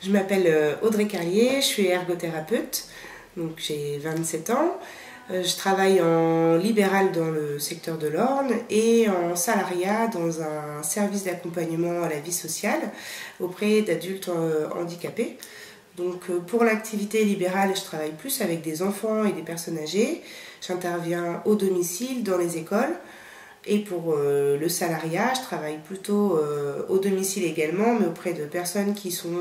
Je m'appelle Audrey Carlier, je suis ergothérapeute, donc j'ai 27 ans. Je travaille en libéral dans le secteur de l'Orne et en salariat dans un service d'accompagnement à la vie sociale auprès d'adultes handicapés. Donc pour l'activité libérale, je travaille plus avec des enfants et des personnes âgées. J'interviens au domicile, dans les écoles. Et pour le salariat, je travaille plutôt au domicile également, mais auprès de personnes qui sont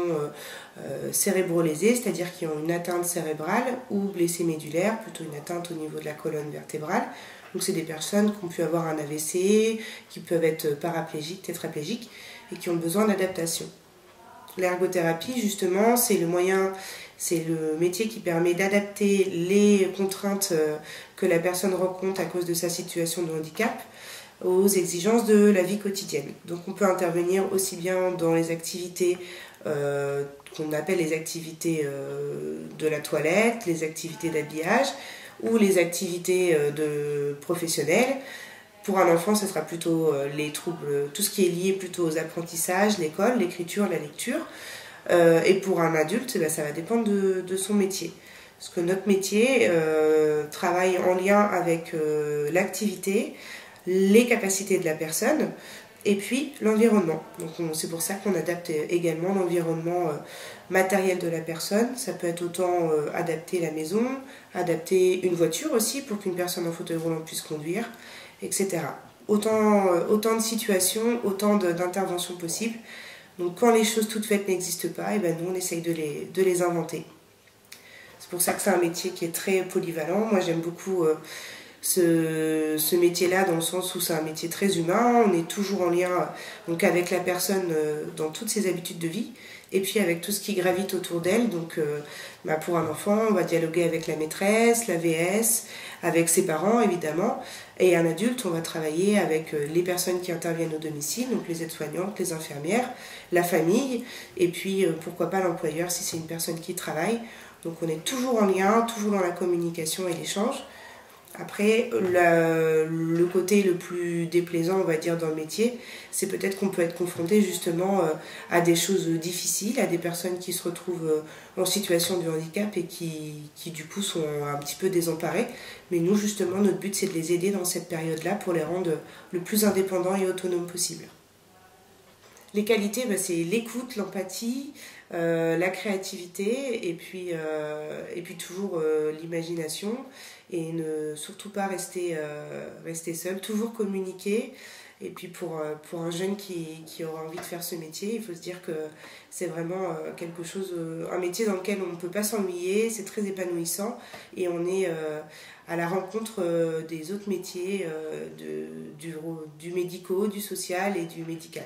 cérébro-lésées, c'est-à-dire qui ont une atteinte cérébrale ou blessées médulaires, plutôt une atteinte au niveau de la colonne vertébrale. Donc c'est des personnes qui ont pu avoir un AVC, qui peuvent être paraplégiques, tétraplégiques et qui ont besoin d'adaptation. L'ergothérapie, justement, c'est le métier qui permet d'adapter les contraintes que la personne rencontre à cause de sa situation de handicap aux exigences de la vie quotidienne. Donc on peut intervenir aussi bien dans les activités qu'on appelle les activités de la toilette, les activités d'habillage ou les activités professionnelles. Pour un enfant, ce sera plutôt les troubles, tout ce qui est lié plutôt aux apprentissages, l'école, l'écriture, la lecture. Et pour un adulte, ça va dépendre de son métier. Parce que notre métier travaille en lien avec l'activité, les capacités de la personne et puis l'environnement. Donc c'est pour ça qu'on adapte également l'environnement matériel de la personne. Ça peut être autant adapter la maison, adapter une voiture aussi pour qu'une personne en fauteuil roulant puisse conduire, etc. Autant de situations, autant d'interventions possibles. Donc quand les choses toutes faites n'existent pas, et nous on essaye de les inventer. C'est pour ça que c'est un métier qui est très polyvalent. Moi j'aime beaucoup ce métier-là dans le sens où c'est un métier très humain. On est toujours en lien donc, avec la personne dans toutes ses habitudes de vie et puis avec tout ce qui gravite autour d'elle. Donc pour un enfant, on va dialoguer avec la maîtresse, la VS, avec ses parents évidemment. Et un adulte, on va travailler avec les personnes qui interviennent au domicile, donc les aides-soignantes, les infirmières, la famille, et puis pourquoi pas l'employeur si c'est une personne qui travaille. Donc on est toujours en lien, toujours dans la communication et l'échange. Après, le côté le plus déplaisant, on va dire, dans le métier, c'est peut-être qu'on peut être confronté justement à des choses difficiles, à des personnes qui se retrouvent en situation de handicap et qui du coup sont un petit peu désemparées. Mais nous, justement, notre but, c'est de les aider dans cette période-là pour les rendre le plus indépendants et autonomes possible. Les qualités, c'est l'écoute, l'empathie, la créativité et puis toujours l'imagination et ne surtout pas rester seul, toujours communiquer. Et puis pour un jeune qui aura envie de faire ce métier, il faut se dire que c'est vraiment quelque chose, un métier dans lequel on ne peut pas s'ennuyer, c'est très épanouissant et on est à la rencontre des autres métiers du médico, du social et du médical.